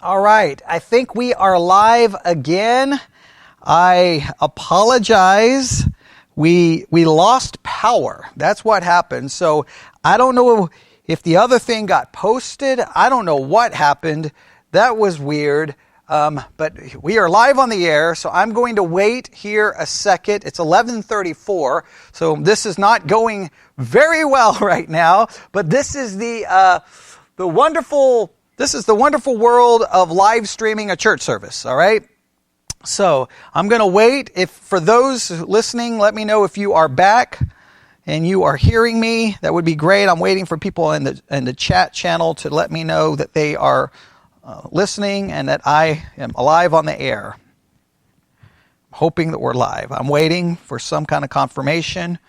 All right, I think we are live again. I apologize. We lost power. That's what happened. So I don't know if the other thing got posted. I don't know what happened. That was weird. But we are live on the air, so I'm going to wait here a second. It's 11:34, so this is not going very well right now. But this is the wonderful world of live streaming a church service. All right. So I'm going to wait. If for those listening, let me know if you are back and you are hearing me. That would be great. I'm waiting for people in the chat channel to let me know that they are listening and that I am alive on the air. I'm hoping that we're live. I'm waiting for some kind of confirmation.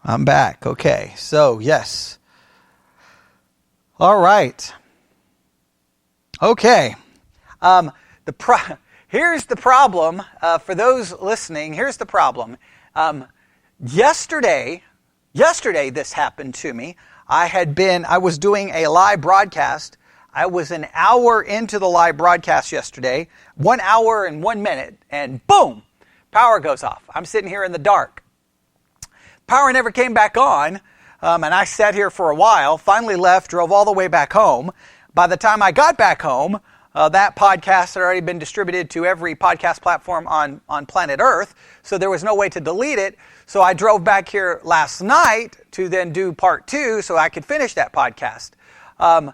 I'm back. Okay. So yes. All right. Okay. Here's the problem for those listening. Here's the problem. Yesterday this happened to me. I was doing a live broadcast. I was an hour into the live broadcast yesterday, 1 hour and 1 minute, and boom, power goes off. I'm sitting here in the dark. Power never came back on, and I sat here for a while, finally left, drove all the way back home. By the time I got back home, that podcast had already been distributed to every podcast platform on planet Earth, so there was no way to delete it. So I drove back here last night to then do part 2 so I could finish that podcast. I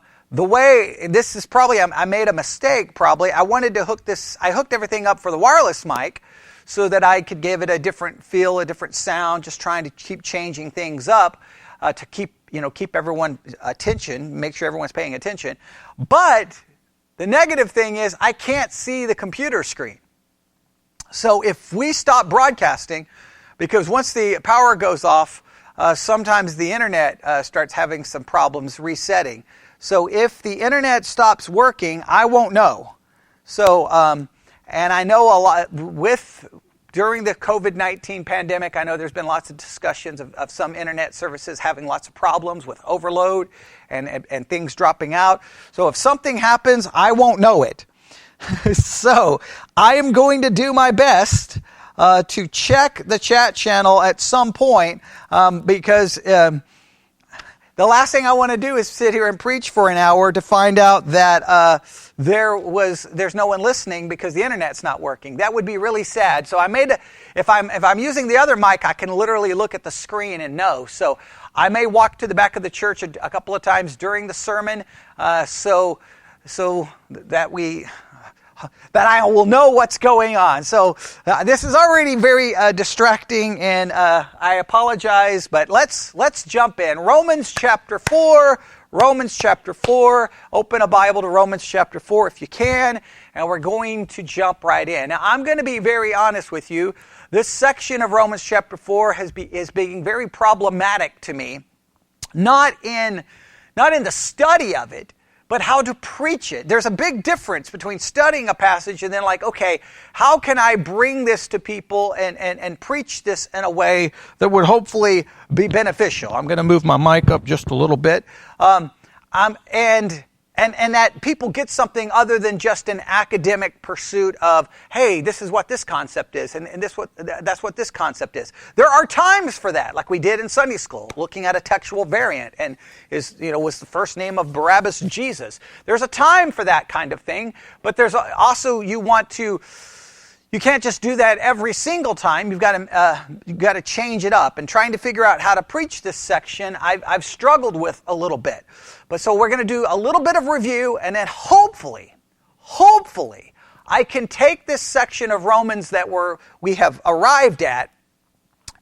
made a mistake probably. I wanted to I hooked everything up for the wireless mic so that I could give it a different feel, a different sound, just trying to keep changing things up to keep everyone's attention, make sure everyone's paying attention. But the negative thing is I can't see the computer screen. So if we stop broadcasting, because once the power goes off, sometimes the internet starts having some problems resetting. So if the internet stops working, I won't know. So, and I know a lot during the COVID-19 pandemic, I know there's been lots of discussions of some internet services having lots of problems with overload and things dropping out. So if something happens, I won't know it. So I am going to do my best to check the chat channel at some point because the last thing I want to do is sit here and preach for an hour to find out that there's no one listening because the internet's not working. That would be really sad. So if I'm using the other mic, I can literally look at the screen and know. So I may walk to the back of the church a couple of times during the sermon, so that I will know what's going on. So this is already very distracting, and I apologize, but let's jump in. Romans chapter 4. Open a Bible to Romans chapter 4 if you can, and we're going to jump right in. Now, I'm going to be very honest with you. This section of Romans chapter 4 is being very problematic to me, not in the study of it, but how to preach it. There's a big difference between studying a passage and then okay, how can I bring this to people and preach this in a way that would hopefully be beneficial? I'm going to move my mic up just a little bit. And that people get something other than just an academic pursuit of, hey, this is what this concept is, and that's what this concept is. There are times for that, like we did in Sunday school, looking at a textual variant, and was the first name of Barabbas Jesus. There's a time for that kind of thing, but there's also you can't just do that every single time. You've got to change it up. And trying to figure out how to preach this section, I've struggled with a little bit. But so we're going to do a little bit of review, and then hopefully, I can take this section of Romans that we have arrived at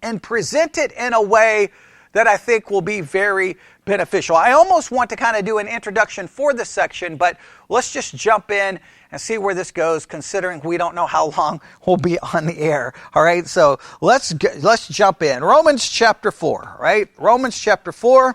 and present it in a way that I think will be very beneficial. I almost want to kind of do an introduction for this section, but let's just jump in and see where this goes, considering we don't know how long we'll be on the air. All right, so let's jump in. Romans chapter 4, right? Romans chapter 4.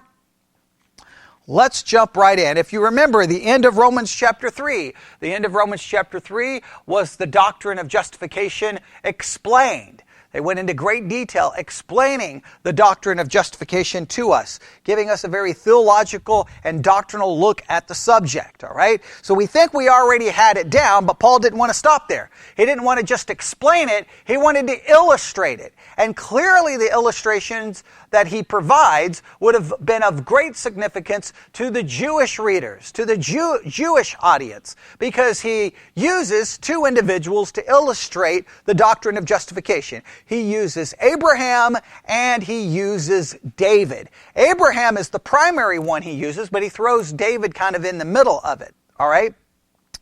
Let's jump right in. If you remember the end of Romans chapter 3, the end of Romans chapter 3 was the doctrine of justification explained. They went into great detail explaining the doctrine of justification to us, giving us a very theological and doctrinal look at the subject, all right? So we think we already had it down, but Paul didn't want to stop there. He didn't want to just explain it. He wanted to illustrate it. And clearly the illustrations that he provides would have been of great significance to the Jewish readers, to the Jewish audience, because he uses two individuals to illustrate the doctrine of justification. He uses Abraham and he uses David. Abraham is the primary one he uses, but he throws David kind of in the middle of it, all right?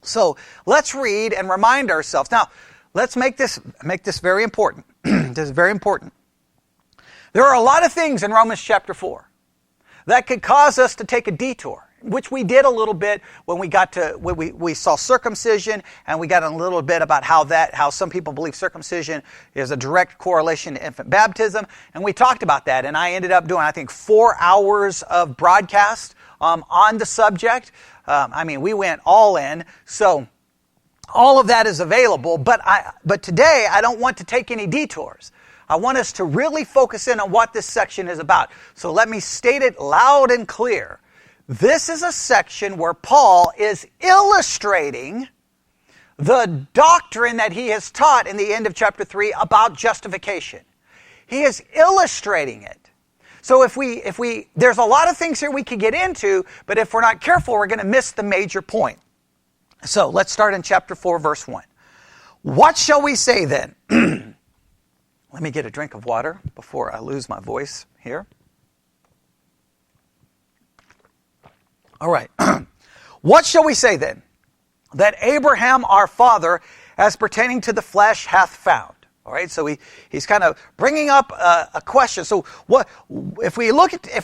So let's read and remind ourselves. Now, let's make this very important. This is very important. There are a lot of things in Romans chapter 4 that could cause us to take a detour, which we did a little bit when we saw circumcision, and we got a little bit about how some people believe circumcision is a direct correlation to infant baptism, and we talked about that, and I ended up doing, I think, 4 hours of broadcast on the subject. We went all in, so all of that is available, but today I don't want to take any detours. I want us to really focus in on what this section is about. So let me state it loud and clear. This is a section where Paul is illustrating the doctrine that he has taught in the end of chapter 3 about justification. He is illustrating it. So there's a lot of things here we could get into, but if we're not careful, we're going to miss the major point. So let's start in chapter 4, verse 1. What shall we say then? Let me get a drink of water before I lose my voice here. All right. What shall we say then? That Abraham our father, as pertaining to the flesh, hath found. All right, so he's kind of bringing up a question. So if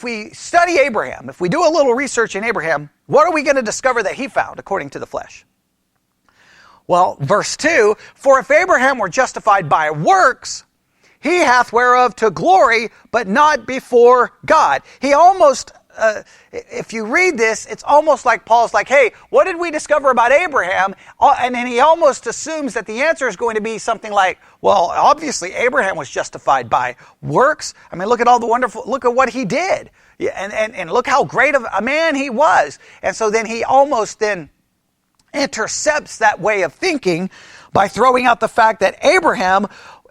we study Abraham, if we do a little research in Abraham, what are we going to discover that he found according to the flesh? Well, verse 2, for if Abraham were justified by works, he hath whereof to glory, but not before God. He almost, if you read this, it's almost like Paul's like, hey, what did we discover about Abraham? And then he almost assumes that the answer is going to be something like, well, obviously Abraham was justified by works. I mean, look at what he did. And look how great of a man he was. And so then he almost then intercepts that way of thinking by throwing out the fact that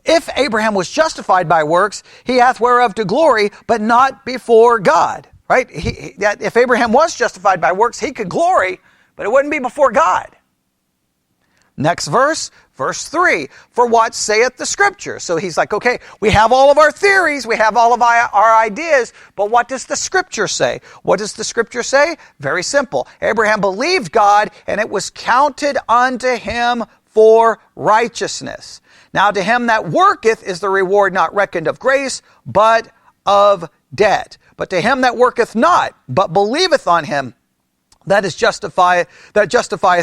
if Abraham was justified by works, he hath whereof to glory, but not before God. Right? If Abraham was justified by works, he could glory, but it wouldn't be before God. Next verse, verse 3. For what saith the Scripture? So he's like, okay, we have all of our theories, we have all of our ideas, but what does the Scripture say? What does the Scripture say? Very simple. Abraham believed God, and it was counted unto him for righteousness. Now to him that worketh is the reward not reckoned of grace, but of debt. But to him that worketh not, but believeth on him that justifieth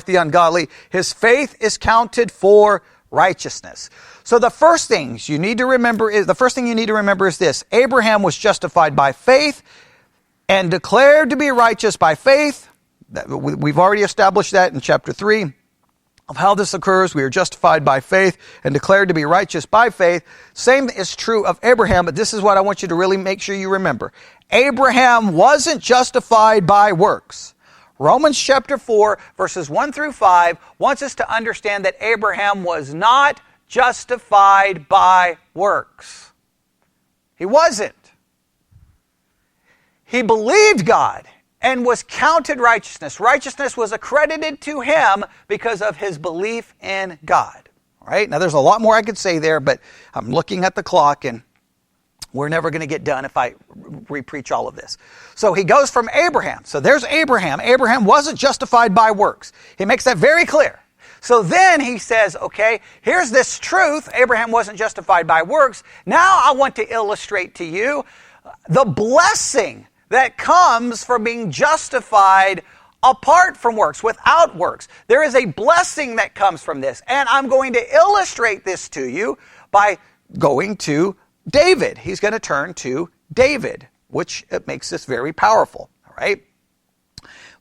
the ungodly, his faith is counted for righteousness. So the first thing you need to remember is this: Abraham was justified by faith and declared to be righteous by faith. We've already established that in chapter 3. Of how this occurs, we are justified by faith and declared to be righteous by faith. Same is true of Abraham, but this is what I want you to really make sure you remember. Abraham wasn't justified by works. Romans chapter 4, verses 1 through 5 wants us to understand that Abraham was not justified by works. He wasn't. He believed God and was counted righteousness. Righteousness was accredited to him because of his belief in God. All right? Now, there's a lot more I could say there, but I'm looking at the clock, and we're never going to get done if I re-preach all of this. So he goes from Abraham. So there's Abraham. Abraham wasn't justified by works. He makes that very clear. So then he says, okay, here's this truth. Abraham wasn't justified by works. Now I want to illustrate to you the blessing that comes from being justified apart from works, without works. There is a blessing that comes from this. And I'm going to illustrate this to you by going to David. He's going to turn to David, which makes this very powerful. All right.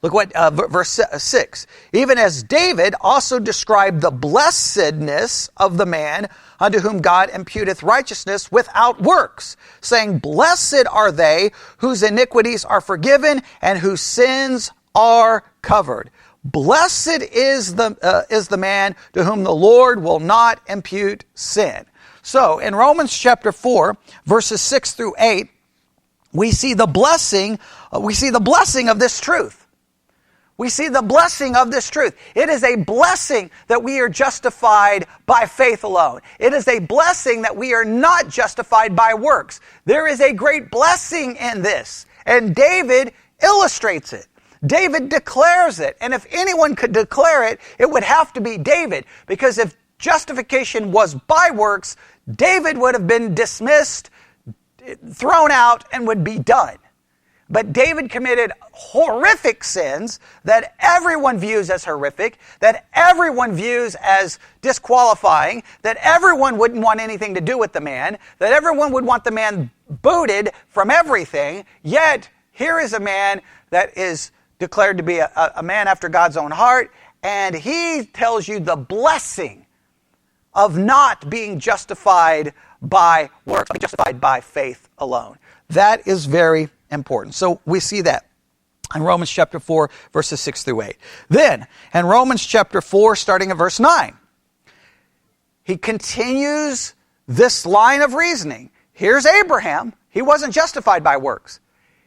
Look what verse 6. Even as David also described the blessedness of the man unto whom God imputeth righteousness without works, saying, Blessed are they whose iniquities are forgiven and whose sins are covered. Blessed is the man to whom the Lord will not impute sin. So in Romans chapter 4, verses 6 through 8, we see the blessing of this truth. We see the blessing of this truth. It is a blessing that we are justified by faith alone. It is a blessing that we are not justified by works. There is a great blessing in this. And David illustrates it. David declares it. And if anyone could declare it, it would have to be David. Because if justification was by works, David would have been dismissed, thrown out, and would be done. But David committed horrific sins that everyone views as horrific, that everyone views as disqualifying, that everyone wouldn't want anything to do with the man, that everyone would want the man booted from everything. Yet, here is a man that is declared to be a man after God's own heart, and he tells you the blessing of not being justified by works, but justified by faith alone. That is very important. So we see that in Romans chapter 4, verses 6 through 8. Then, in Romans chapter 4, starting at verse 9, he continues this line of reasoning. Here's Abraham. He wasn't justified by works.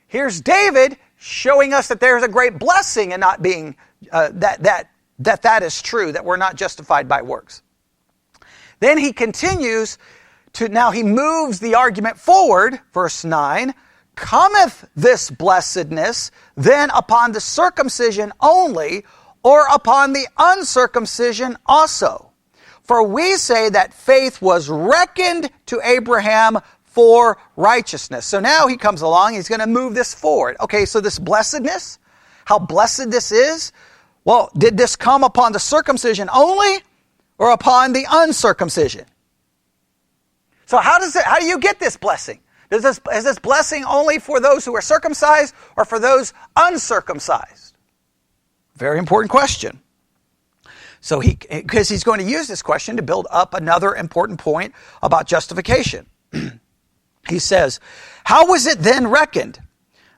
Here's David showing us that there's a great blessing in not being, that is true, that we're not justified by works. Then he continues to, now he moves the argument forward, verse 9, cometh this blessedness then upon the circumcision only, or upon the uncircumcision also? For we say that faith was reckoned to Abraham for righteousness. So now he comes along, he's going to move this forward. Okay, so this blessedness, how blessed this is, well, did this come upon the circumcision only, or upon the uncircumcision? So how do you get this blessing? Is this blessing only for those who are circumcised or for those uncircumcised? Very important question. So because he's going to use this question to build up another important point about justification. He says, how was it then reckoned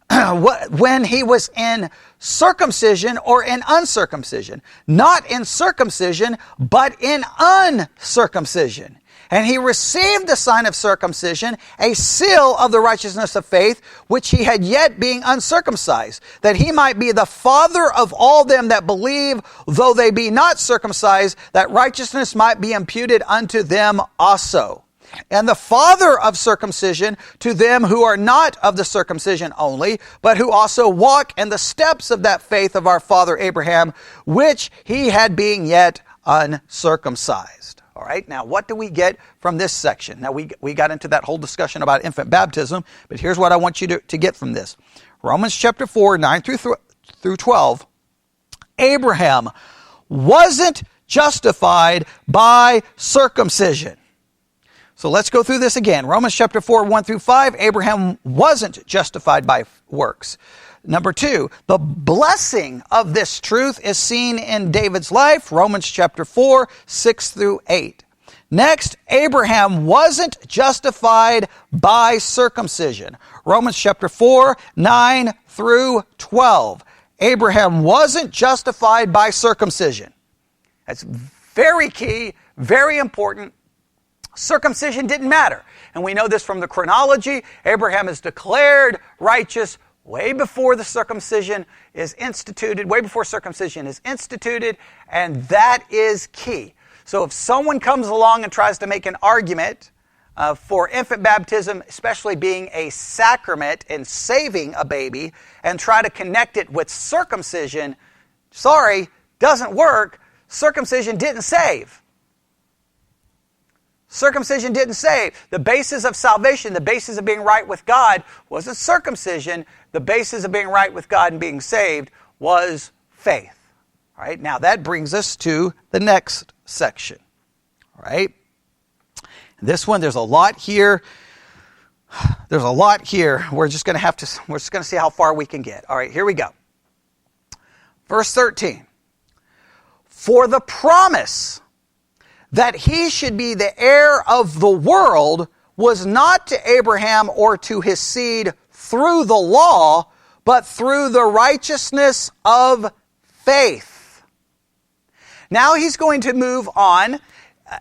when he was in circumcision or in uncircumcision? Not in circumcision, but in uncircumcision. And he received the sign of circumcision, a seal of the righteousness of faith, which he had yet being uncircumcised, that he might be the father of all them that believe, though they be not circumcised, that righteousness might be imputed unto them also. And the father of circumcision to them who are not of the circumcision only, but who also walk in the steps of that faith of our father Abraham, which he had being yet uncircumcised. All right, now what do we get from this section? Now we got into that whole discussion about infant baptism, but here's what I want you to get from this. Romans chapter 4, 9 through 12, Abraham wasn't justified by circumcision. So let's go through this again. Romans chapter 4, 1 through 5, Abraham wasn't justified by works. Number 2, the blessing of this truth is seen in David's life, Romans chapter 4, 6 through 8. Next, Abraham wasn't justified by circumcision. Romans chapter 4, 9 through 12. Abraham wasn't justified by circumcision. That's very key, very important. Circumcision didn't matter. And we know this from the chronology. Abraham is declared righteous way before the circumcision is instituted, and that is key. So if someone comes along and tries to make an argument for infant baptism, especially being a sacrament and saving a baby, and try to connect it with circumcision, sorry, doesn't work. Circumcision didn't save. Circumcision didn't save. The basis of salvation, the basis of being right with God, wasn't circumcision. The basis of being right with God and being saved was faith. All right, now that brings us to the next section. All right, this one, there's a lot here. We're just going to see how far we can get. All right, here we go. Verse 13. For the promise that he should be the heir of the world was not to Abraham or to his seed through the law, but through the righteousness of faith. Now he's going to move on,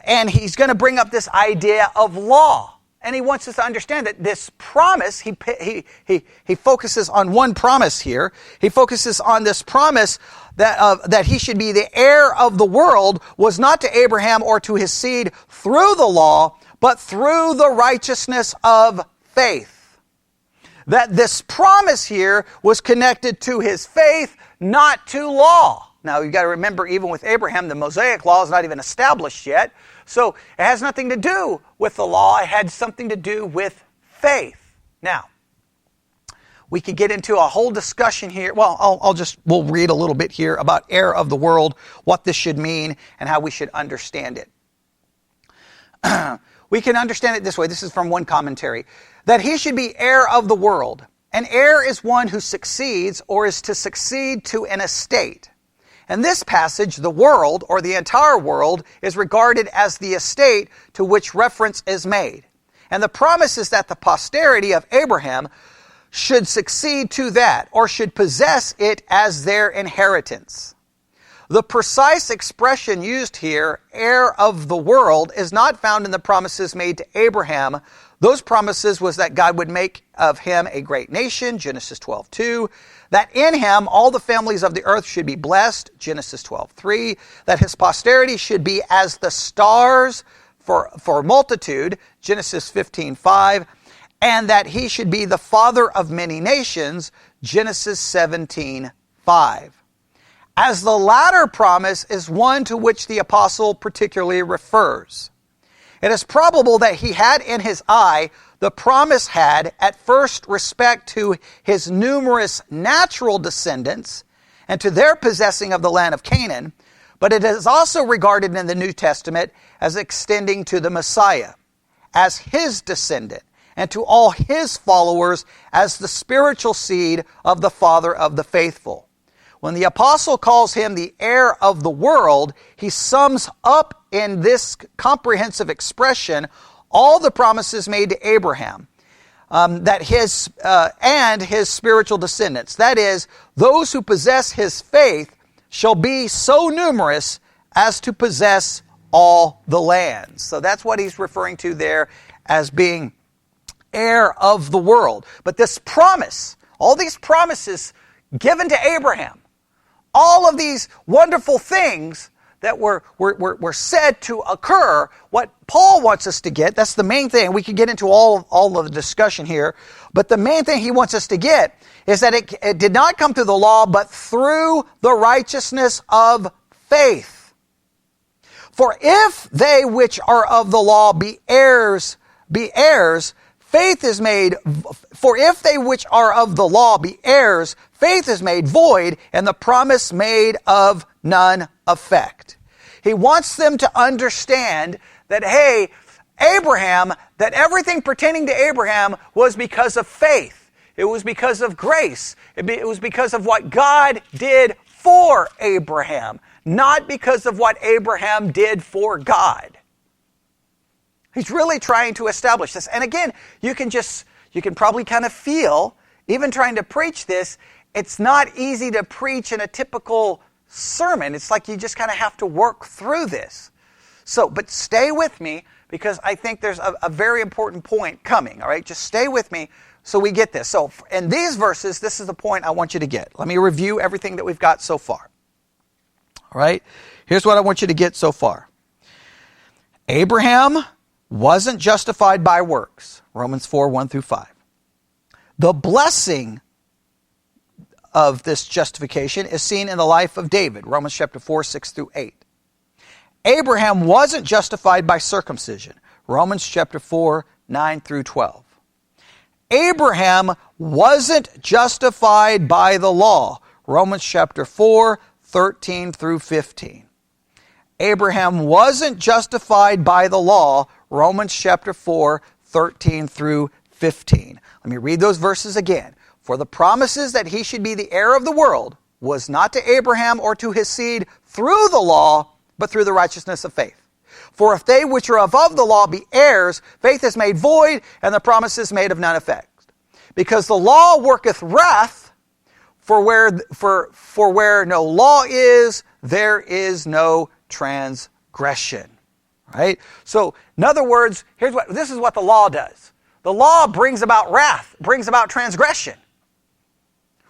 and he's going to bring up this idea of law. And he wants us to understand that this promise, he focuses on one promise here. He focuses on this promise that he should be the heir of the world was not to Abraham or to his seed through the law, but through the righteousness of faith. That this promise here was connected to his faith, not to law. Now, you've got to remember, even with Abraham, the Mosaic law is not even established yet. So it has nothing to do with the law. It had something to do with faith. Now, we could get into a whole discussion here. Well, we'll read a little bit here about heir of the world, what this should mean, and how we should understand it. We can understand it this way. This is from one commentary. That he should be heir of the world. An heir is one who succeeds or is to succeed to an estate. In this passage, the world, or the entire world, is regarded as the estate to which reference is made. And the promise is that the posterity of Abraham should succeed to that, or should possess it as their inheritance. The precise expression used here, heir of the world, is not found in the promises made to Abraham. Those promises was that God would make of him a great nation, Genesis 12:2. That in him all the families of the earth should be blessed, Genesis 12:3. That his posterity should be as the stars for multitude, Genesis 15:5. And that he should be the father of many nations, Genesis 17:5. As the latter promise is one to which the apostle particularly refers. It is probable that he had in his eye the promise had at first respect to his numerous natural descendants and to their possessing of the land of Canaan, but it is also regarded in the New Testament as extending to the Messiah, as his descendant, and to all his followers as the spiritual seed of the Father of the faithful. When the apostle calls him the heir of the world, he sums up in this comprehensive expression all the promises made to Abraham, that his and his spiritual descendants. That is, those who possess his faith shall be so numerous as to possess all the lands. So that's what he's referring to there as being heir of the world. But this promise, all these promises given to Abraham, all of these wonderful things that were said to occur, what Paul wants us to get, that's the main thing. We could get into all of the discussion here, but the main thing he wants us to get is that it did not come through the law, but through the righteousness of faith. For if they which are of the law be heirs, faith is made, for if they which are of the law be heirs, faith is made void, and the promise made of none effect. He wants them to understand that, hey, Abraham, that everything pertaining to Abraham was because of faith. It was because of grace. It was because of what God did for Abraham, not because of what Abraham did for God. He's really trying to establish this. And again, you can probably kind of feel, even trying to preach this, it's not easy to preach in a typical sermon. It's like you just kind of have to work through this. So, but stay with me, because I think there's a very important point coming, all right? Just stay with me so we get this. So in these verses, this is the point I want you to get. Let me review everything that we've got so far. All right? Here's what I want you to get so far. Abraham wasn't justified by works, Romans 4:1-5. The blessing of this justification is seen in the life of David, Romans chapter 4:6-8. Abraham wasn't justified by circumcision, Romans chapter 4:9-12. Abraham wasn't justified by the law, Romans chapter 4:13-15. Abraham wasn't justified by the law, Romans chapter 4:13-15. Let me read those verses again. For the promises that he should be the heir of the world was not to Abraham or to his seed through the law, but through the righteousness of faith. For if they which are above the law be heirs, faith is made void, and the promise is made of none effect. Because the law worketh wrath, for where no law is, there is no transgression. Right? So, in other words, this is what the law does. The law brings about wrath, brings about transgression.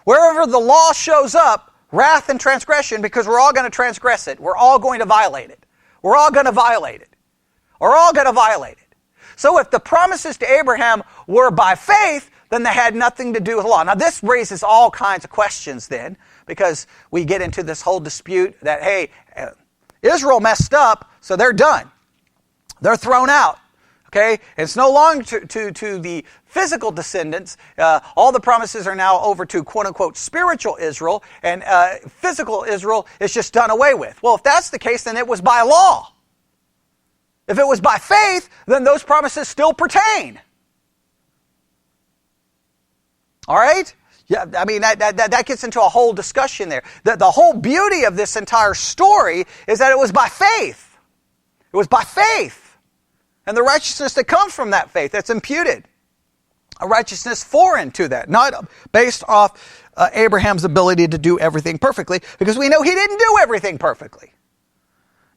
Wherever the law shows up, wrath and transgression, because we're all going to transgress it. We're all going to violate it. We're all going to violate it. We're all going to violate it. So if the promises to Abraham were by faith, then they had nothing to do with the law. Now this raises all kinds of questions then, because we get into this whole dispute that, hey, Israel messed up, so they're done. They're thrown out. Okay? It's no longer to the physical descendants. All the promises are now over to quote-unquote spiritual Israel, and physical Israel is just done away with. Well, if that's the case, then it was by law. If it was by faith, then those promises still pertain. All right? Yeah, I mean, that gets into a whole discussion there. The whole beauty of this entire story is that it was by faith. It was by faith. And the righteousness that comes from that faith, that's imputed. A righteousness foreign to that, not based off Abraham's ability to do everything perfectly, because we know he didn't do everything perfectly.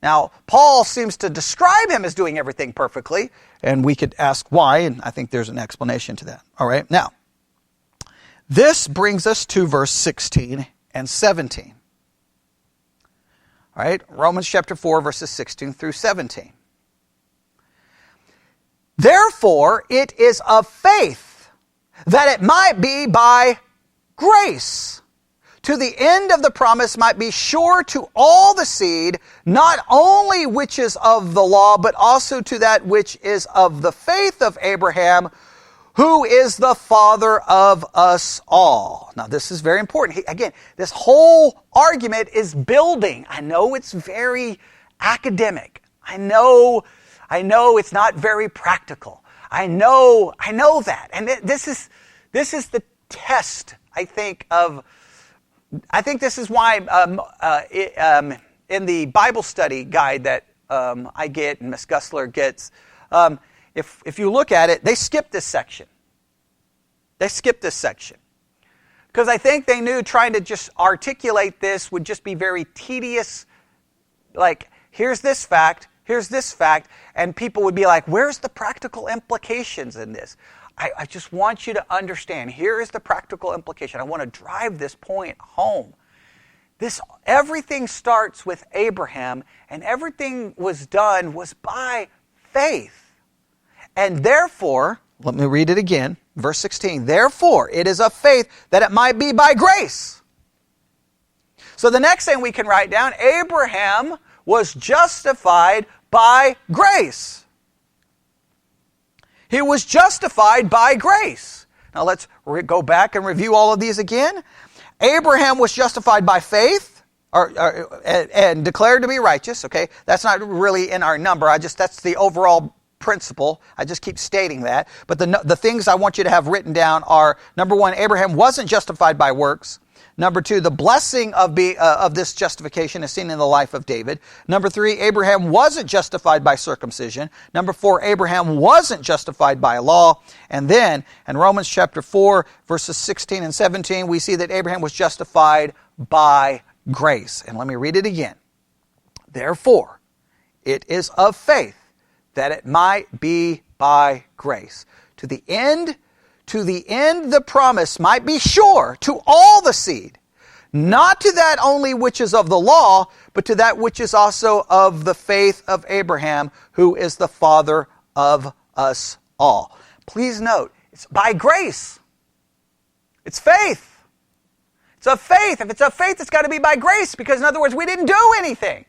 Now, Paul seems to describe him as doing everything perfectly, and we could ask why, and I think there's an explanation to that. All right, now, this brings us to verse 16 and 17. All right, Romans chapter 4, verses 16 through 17. Therefore, it is of faith, that it might be by grace, to the end of the promise might be sure to all the seed, not only which is of the law, but also to that which is of the faith of Abraham, who is the father of us all. Now, this is very important. Again, this whole argument is building. I know it's very academic. I know it's not very practical. I know that. And this is the test, I think this is why in the Bible study guide that I get and Miss Gussler gets, if you look at it, they skip this section. They skip this section. Because I think they knew trying to just articulate this would just be very tedious. Like, here's this fact, and people would be like, where's the practical implications in this? I just want you to understand, here is the practical implication. I want to drive this point home. Everything starts with Abraham, and everything was by faith. And therefore, let me read it again, verse 16. Therefore, it is of faith that it might be by grace. So the next thing we can write down, Abraham was justified by grace. He was justified by grace. Now let's go back and review all of these again. Abraham was justified by faith and declared to be righteous. Okay, that's not really in our number. That's the overall principle. I just keep stating that. But the things I want you to have written down are, number one, Abraham wasn't justified by works. Number two, the blessing of this justification is seen in the life of David. Number three, Abraham wasn't justified by circumcision. Number four, Abraham wasn't justified by law. And then, in Romans chapter 4, verses 16 and 17, we see that Abraham was justified by grace. And let me read it again. Therefore, it is of faith that it might be by grace. To the end the promise might be sure to all the seed, not to that only which is of the law, but to that which is also of the faith of Abraham, who is the father of us all. Please note, it's by grace. It's faith. It's of faith. If it's of faith, it's got to be by grace, because in other words, we didn't do anything.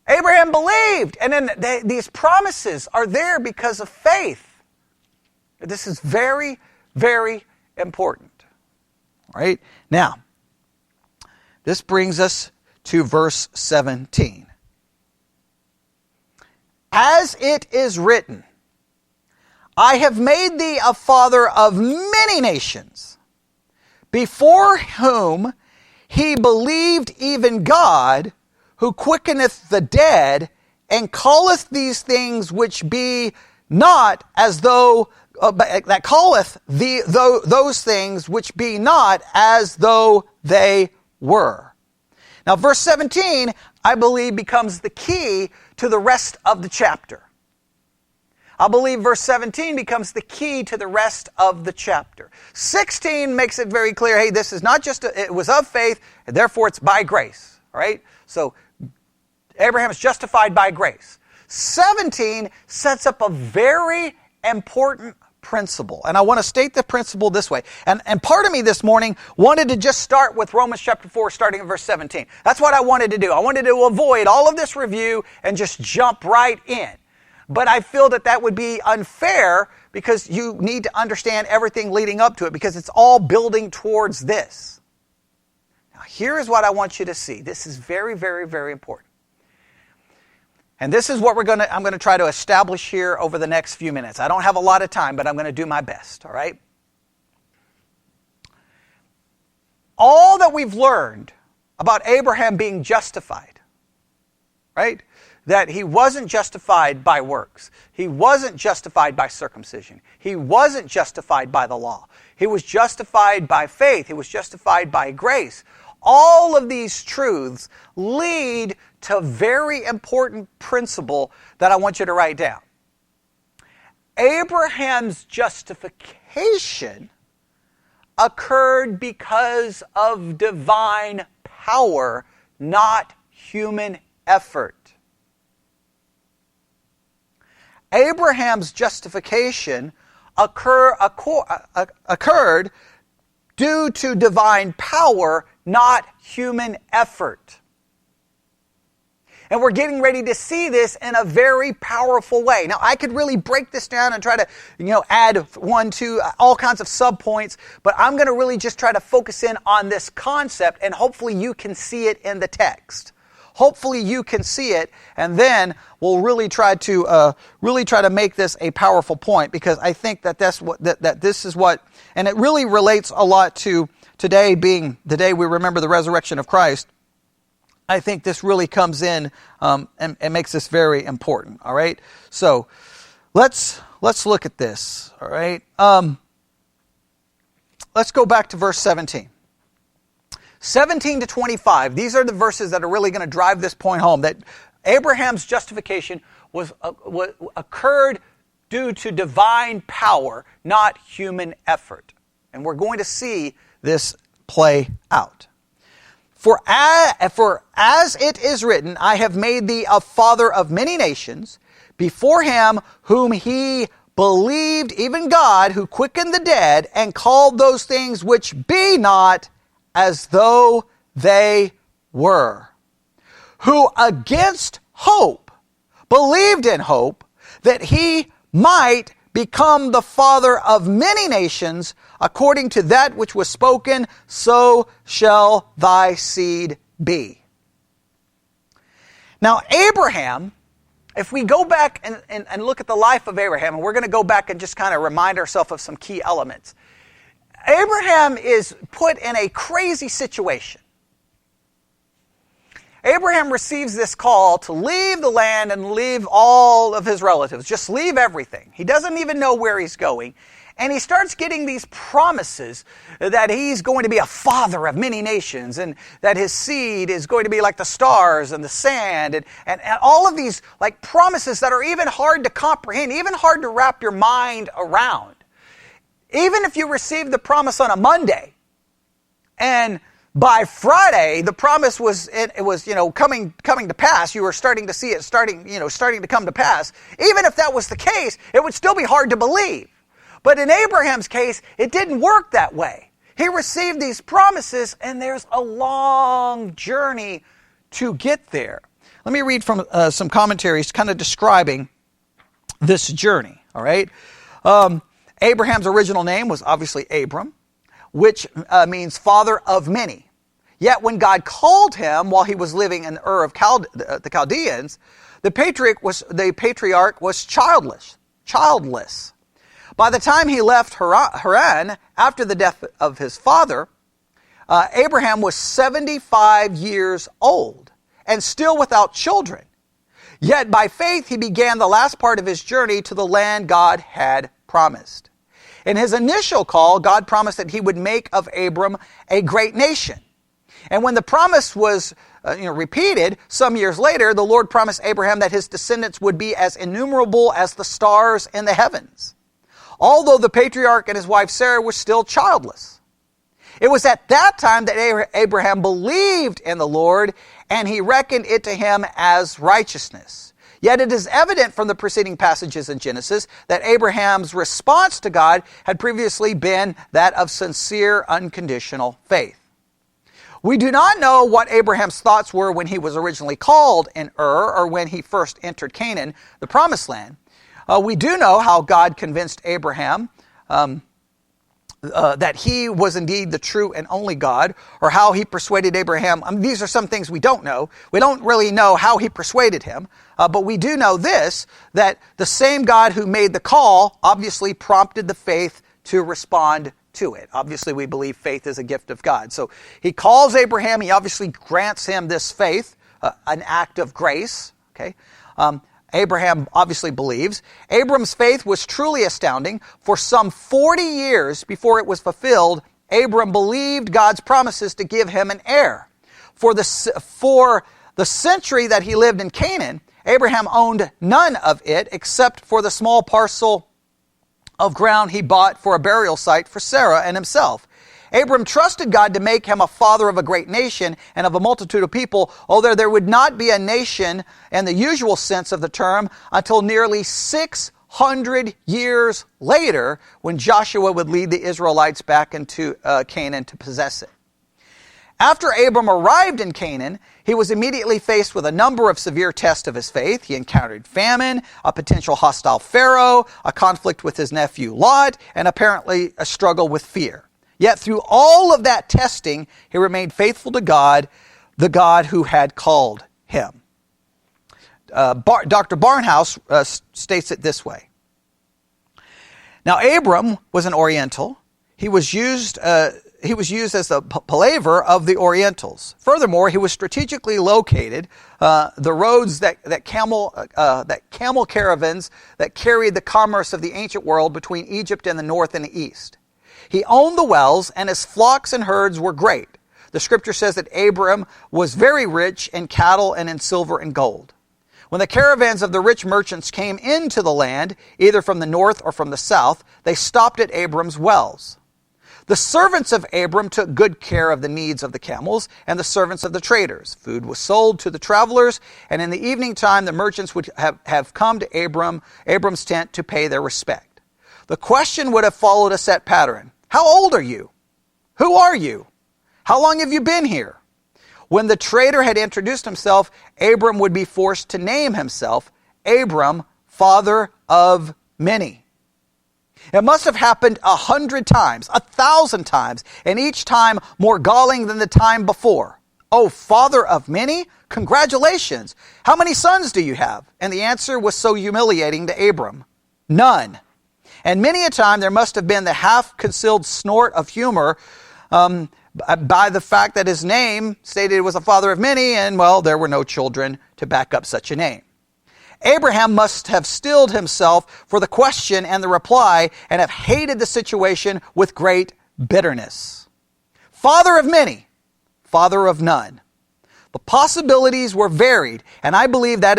Abraham believed, and then these promises are there because of faith. This is very, very important. All right? Now, this brings us to verse 17. As it is written, I have made thee a father of many nations, before whom he believed even God, who quickeneth the dead, and calleth these things which be not as though, that calleth those things which be not as though they were. Now, verse 17, I believe, becomes the key to the rest of the chapter. I believe verse 17 becomes the key to the rest of the chapter. 16 makes it very clear, hey, this is not just, it was of faith, and therefore it's by grace. All right? So, Abraham is justified by grace. 17 sets up a very important principle. And I want to state the principle this way. And part of me this morning wanted to just start with Romans chapter 4, starting at verse 17. That's what I wanted to do. I wanted to avoid all of this review and just jump right in. But I feel that that would be unfair because you need to understand everything leading up to it because it's all building towards this. Now, here is what I want you to see. This is very, very, very important. And this is what I'm going to try to establish here over the next few minutes. I don't have a lot of time, but I'm going to do my best, all right? All that we've learned about Abraham being justified, right? That he wasn't justified by works. He wasn't justified by circumcision. He wasn't justified by the law. He was justified by faith. He was justified by grace. All of these truths lead to a very important principle that I want you to write down. Abraham's justification occurred because of divine power, not human effort. Abraham's justification occurred due to divine power, not human effort. And we're getting ready to see this in a very powerful way. Now, I could really break this down and try to, add one, two, all kinds of subpoints, but I'm going to really just try to focus in on this concept, and hopefully you can see it in the text. Hopefully you can see it, and then we'll really try to make this a powerful point, because I think that this is what, and it really relates a lot to today being the day we remember the resurrection of Christ. I think this really comes in and makes this very important. All right, so let's look at this. All right, let's go back to verse 17. 17 to 25, these are the verses that are really going to drive this point home, that Abraham's justification occurred due to divine power, not human effort. And we're going to see this play out. For as it is written, I have made thee a father of many nations, before him whom he believed, even God, who quickened the dead, and called those things which be not as though they were, who against hope believed in hope, that he might become the father of many nations, according to that which was spoken, so shall thy seed be. Now, Abraham, if we go back and look at the life of Abraham, and we're going to go back and just kind of remind ourselves of some key elements. Abraham is put in a crazy situation. Abraham receives this call to leave the land and leave all of his relatives. Just leave everything. He doesn't even know where he's going. And he starts getting these promises that he's going to be a father of many nations, and that his seed is going to be like the stars and the sand, and all of these like promises that are even hard to comprehend, even hard to wrap your mind around. Even if you receive the promise on a Monday, and by Friday the promise was coming to pass, you were starting to see it starting to come to pass. Even if that was the case, it would still be hard to believe. But in Abraham's case, it didn't work that way. He received these promises, and there's a long journey to get there. Let me read from some commentaries kind of describing this journey. All right. Abraham's original name was obviously Abram, which means father of many. Yet when God called him while he was living in Ur of the Chaldeans, the patriarch was childless. By the time he left Haran, after the death of his father, Abraham was 75 years old and still without children. Yet by faith he began the last part of his journey to the land God had promised. In his initial call, God promised that he would make of Abram a great nation. And when the promise was repeated some years later, the Lord promised Abraham that his descendants would be as innumerable as the stars in the heavens, although the patriarch and his wife Sarah were still childless. It was at that time that Abraham believed in the Lord, and he reckoned it to him as righteousness. Yet it is evident from the preceding passages in Genesis that Abraham's response to God had previously been that of sincere, unconditional faith. We do not know what Abraham's thoughts were when he was originally called in Ur or when he first entered Canaan, the promised land. We do know how God convinced Abraham that he was indeed the true and only God, or how he persuaded Abraham. These are some things we don't know. We don't really know how he persuaded him, but we do know this, that the same God who made the call obviously prompted the faith to respond to it. Obviously, we believe faith is a gift of God. So he calls Abraham. He obviously grants him this faith, an act of grace. Okay, Abraham obviously believes. Abram's faith was truly astounding. For some 40 years before it was fulfilled, Abram believed God's promises to give him an heir. For the century that he lived in Canaan, Abraham owned none of it except for the small parcel of ground he bought for a burial site for Sarah and himself. Abram trusted God to make him a father of a great nation and of a multitude of people, although there would not be a nation in the usual sense of the term until nearly 600 years later, when Joshua would lead the Israelites back into Canaan to possess it. After Abram arrived in Canaan, he was immediately faced with a number of severe tests of his faith. He encountered famine, a potential hostile Pharaoh, a conflict with his nephew Lot, and apparently a struggle with fear. Yet through all of that testing, he remained faithful to God, the God who had called him. Dr. Barnhouse states it this way. Now, Abram was an Oriental. He was used as the palaver of the Orientals. Furthermore, he was strategically located. The roads that camel caravans that carried the commerce of the ancient world between Egypt and the north and the east. He owned the wells, and his flocks and herds were great. The scripture says that Abram was very rich in cattle and in silver and gold. When the caravans of the rich merchants came into the land, either from the north or from the south, they stopped at Abram's wells. The servants of Abram took good care of the needs of the camels and the servants of the traders. Food was sold to the travelers, and in the evening time the merchants would have come to Abram's tent to pay their respect. The question would have followed a set pattern. How old are you? Who are you? How long have you been here? When the trader had introduced himself, Abram would be forced to name himself Abram, father of many. It must have happened 100 times, 1,000 times, and each time more galling than the time before. Oh, father of many? Congratulations. How many sons do you have? And the answer was so humiliating to Abram. None. And many a time there must have been the half-concealed snort of humor by the fact that his name stated it was a father of many, and, well, there were no children to back up such a name. Abraham must have stilled himself for the question and the reply and have hated the situation with great bitterness. Father of many, father of none. The possibilities were varied, and I believe that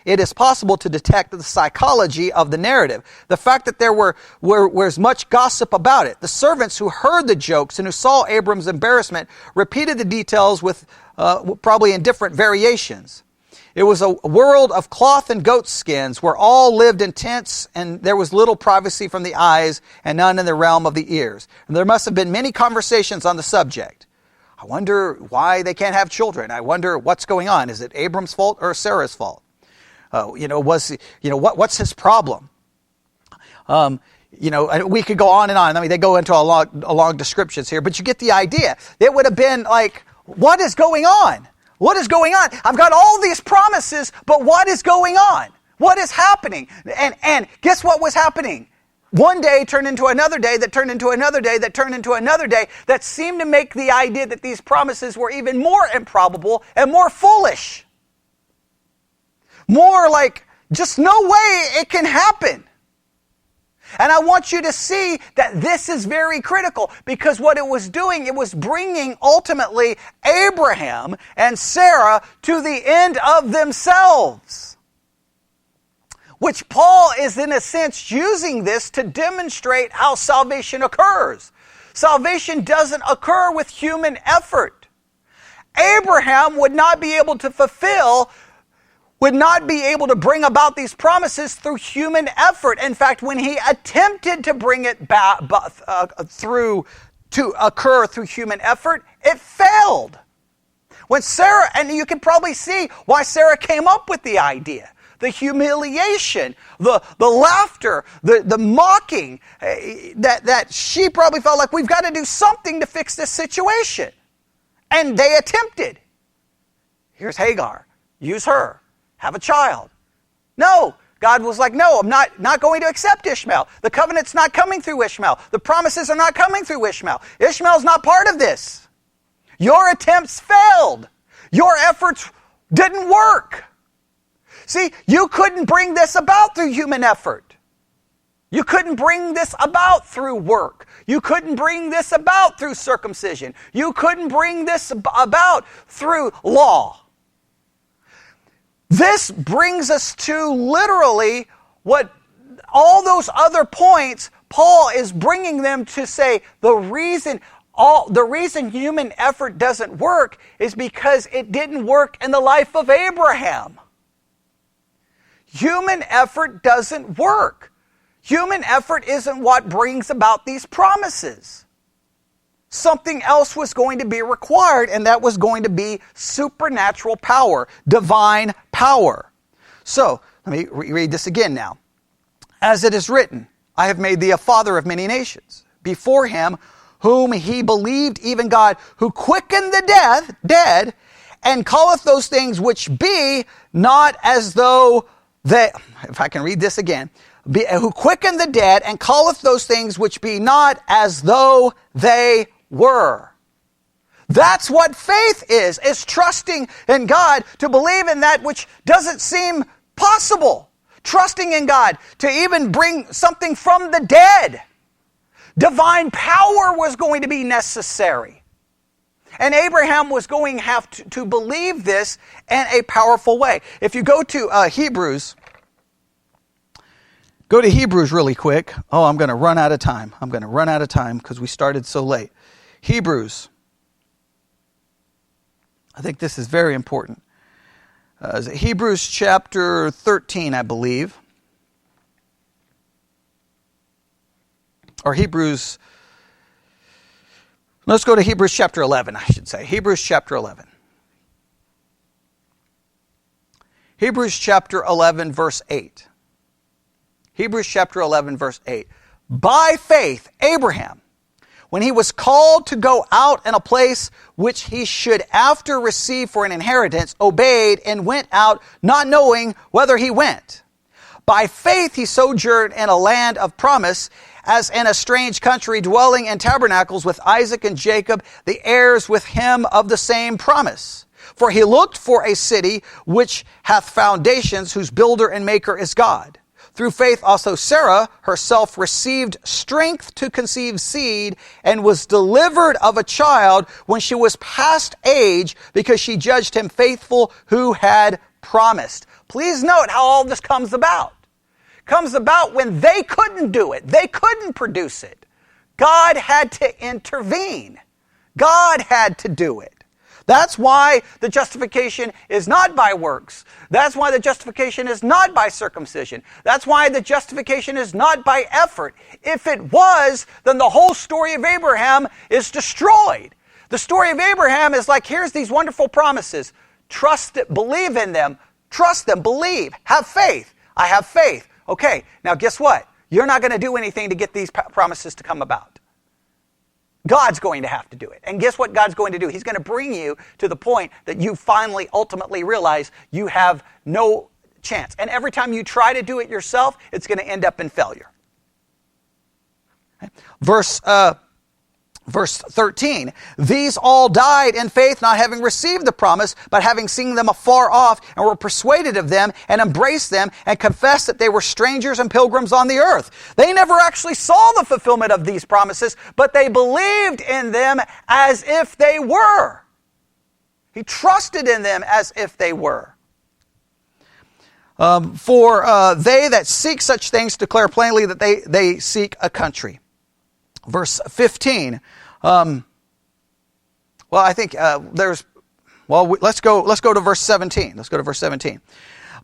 it is possible to detect the psychology of the narrative. The fact that there was much gossip about it. The servants who heard the jokes and who saw Abram's embarrassment repeated the details with probably in different variations. It was a world of cloth and goat skins where all lived in tents, and there was little privacy from the eyes and none in the realm of the ears. And there must have been many conversations on the subject. I wonder why they can't have children. I wonder what's going on. Is it Abram's fault or Sarah's fault? What's his problem? We could go on and on. I mean, they go into a long descriptions here, but you get the idea. It would have been like, what is going on? What is going on? I've got all these promises, but what is going on? What is happening? And guess what was happening? one day turned into another day, that turned into another day, that turned into another day, that seemed to make the idea that these promises were even more improbable and more foolish. More like, just no way it can happen. And I want you to see that this is very critical, because what it was doing, it was bringing ultimately Abraham and Sarah to the end of themselves. Which Paul is in a sense using this to demonstrate how salvation occurs. Salvation doesn't occur with human effort. Abraham would not be able to bring about these promises through human effort. In fact, when he attempted to bring it back to occur through human effort, it failed. When Sarah, and you can probably see why Sarah came up with the idea. The humiliation, the laughter, the mocking, that she probably felt like, we've got to do something to fix this situation. And they attempted. Here's Hagar. Use her. Have a child. No. God was like, no, I'm not going to accept Ishmael. The covenant's not coming through Ishmael. The promises are not coming through Ishmael. Ishmael's not part of this. Your attempts failed. Your efforts didn't work. See, you couldn't bring this about through human effort. You couldn't bring this about through work. You couldn't bring this about through circumcision. You couldn't bring this about through law. This brings us to literally what all those other points, Paul is bringing them to say the reason human effort doesn't work is because it didn't work in the life of Abraham. Human effort doesn't work. Human effort isn't what brings about these promises. Something else was going to be required, and that was going to be supernatural power, divine power. So, let me read this again now. As it is written, I have made thee a father of many nations. Before him, whom he believed, even God, who quickened the dead, and calleth those things which be not as though they, if I can read this again, who quickened the dead, and calleth those things which be not as though they were. That's what faith is trusting in God to believe in that which doesn't seem possible. Trusting in God to even bring something from the dead. Divine power was going to be necessary. And Abraham was going to have to believe this in a powerful way. If you go to Hebrews, go to Hebrews really quick. Oh, I'm going to run out of time. Because we started so late. Hebrews. I think this is very important. Hebrews chapter 13, I believe. Or Hebrews... Let's go to Hebrews chapter 11, I should say. Hebrews chapter 11. Hebrews chapter 11, verse 8. Hebrews chapter 11, verse 8. By faith, Abraham, when he was called to go out in a place which he should after receive for an inheritance, obeyed and went out, not knowing whither he went. By faith he sojourned in a land of promise, as in a strange country, dwelling in tabernacles with Isaac and Jacob, the heirs with him of the same promise. For he looked for a city which hath foundations, whose builder and maker is God. Through faith also Sarah herself received strength to conceive seed, and was delivered of a child when she was past age, because she judged him faithful who had promised. Please note how all this comes about. Comes about when they couldn't do it. They couldn't produce it. God had to intervene. God had to do it. That's why the justification is not by works. That's why the justification is not by circumcision. That's why the justification is not by effort. If it was, then the whole story of Abraham is destroyed. The story of Abraham is like, here's these wonderful promises. Trust it, believe in them. Trust them, believe, have faith. I have faith. Okay, now guess what? You're not going to do anything to get these promises to come about. God's going to have to do it. And guess what God's going to do? He's going to bring you to the point that you finally, ultimately realize you have no chance. And every time you try to do it yourself, it's going to end up in failure. Verse 13, these all died in faith, not having received the promise, but having seen them afar off, and were persuaded of them, and embraced them, and confessed that they were strangers and pilgrims on the earth. They never actually saw the fulfillment of these promises, but they believed in them as if they were. He trusted in them as if they were. For they that seek such things declare plainly that they seek a country. Verse 15. Let's go to verse 17. Let's go to verse 17.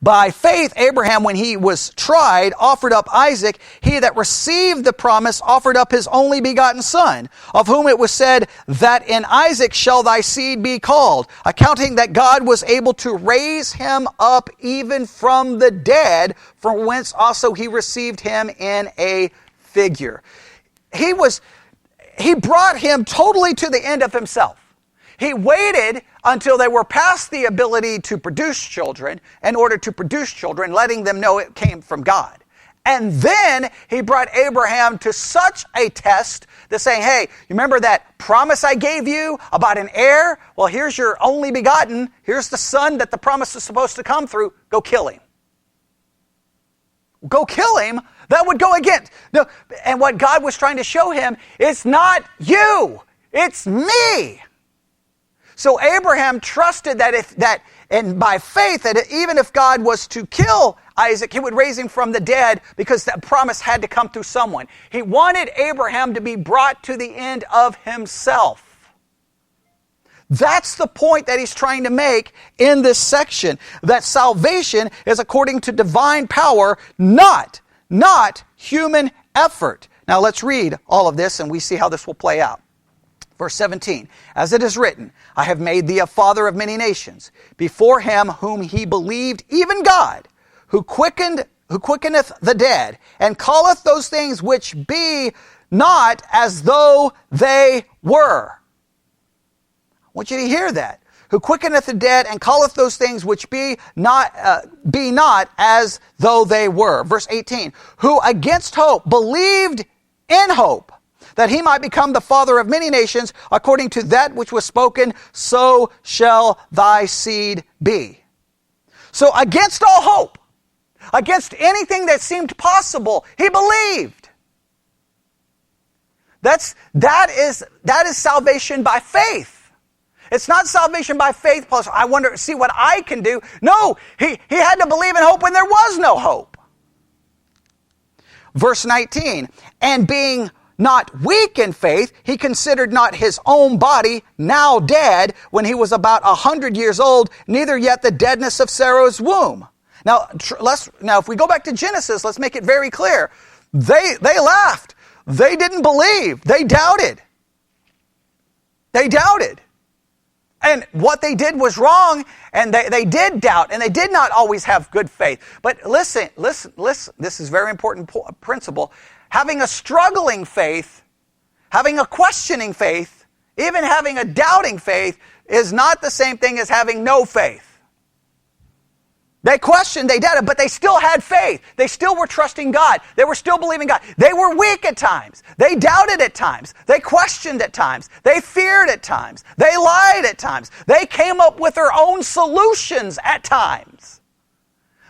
By faith, Abraham, when he was tried, offered up Isaac. He that received the promise offered up his only begotten son, of whom it was said that in Isaac shall thy seed be called, accounting that God was able to raise him up even from the dead, from whence also he received him in a figure. He brought him totally to the end of himself. He waited until they were past the ability to produce children in order to produce children, letting them know it came from God. And then he brought Abraham to such a test that saying, hey, you remember that promise I gave you about an heir? Well, here's your only begotten. Here's the son that the promise is supposed to come through. Go kill him. Go kill him. That would go against. No, and what God was trying to show him, it's not you, it's me. So Abraham trusted and by faith, that even if God was to kill Isaac, he would raise him from the dead, because that promise had to come through someone. He wanted Abraham to be brought to the end of himself. That's the point that he's trying to make in this section, that salvation is according to divine power, not human effort. Now let's read all of this and we see how this will play out. Verse 17, as it is written, I have made thee a father of many nations, before him whom he believed, even God, who quickeneth the dead, and calleth those things which be not as though they were. I want you to hear that. Who quickeneth the dead, and calleth those things which be not as though they were. Verse 18, who against hope believed in hope, that he might become the father of many nations, according to that which was spoken, so shall thy seed be. So against all hope, against anything that seemed possible, he believed. That is salvation by faith. It's not salvation by faith plus I wonder, see what I can do. No, he had to believe in hope when there was no hope. Verse 19, and being not weak in faith, he considered not his own body now dead when he was about 100 years old, neither yet the deadness of Sarah's womb. Now if we go back to Genesis, let's make it very clear. They laughed. They didn't believe. They doubted. And what they did was wrong, and they did doubt, and they did not always have good faith. But listen, this is a very important principle. Having a struggling faith, having a questioning faith, even having a doubting faith is not the same thing as having no faith. They questioned, they doubted, but they still had faith. They still were trusting God. They were still believing God. They were weak at times. They doubted at times. They questioned at times. They feared at times. They lied at times. They came up with their own solutions at times.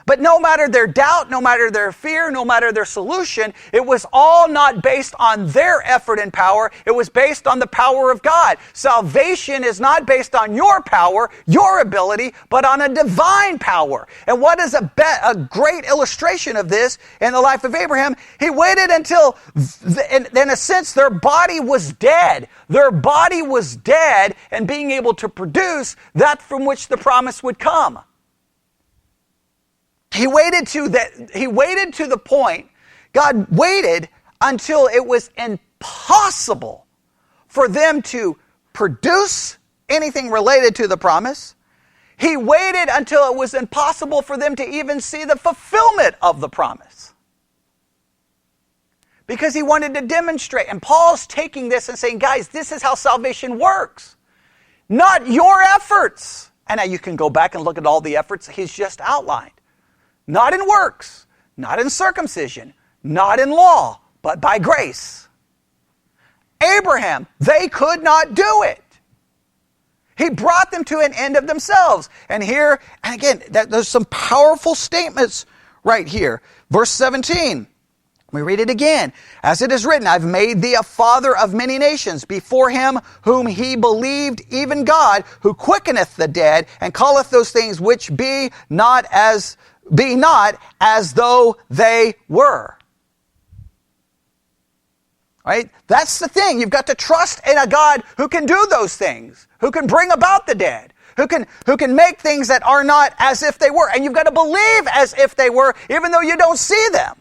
But no matter their doubt, no matter their fear, no matter their solution, it was all not based on their effort and power. It was based on the power of God. Salvation is not based on your power, your ability, but on a divine power. And what is a great illustration of this in the life of Abraham? He waited until, in a sense, their body was dead. Their body was dead and being able to produce that from which the promise would come. He waited to the point, God waited until it was impossible for them to produce anything related to the promise. He waited until it was impossible for them to even see the fulfillment of the promise. Because he wanted to demonstrate. And Paul's taking this and saying, guys, this is how salvation works. Not your efforts. And now you can go back and look at all the efforts he's just outlined. Not in works, not in circumcision, not in law, but by grace. Abraham. They could not do it. He brought them to an end of themselves. And here, and again, there's some powerful statements right here. Verse 17. We read it again. As it is written, I've made thee a father of many nations before him whom he believed, even God, who quickeneth the dead and calleth those things which be not as though they were. Right? That's the thing. You've got to trust in a God who can do those things, who can bring about the dead, who can make things that are not as if they were. And you've got to believe as if they were, even though you don't see them.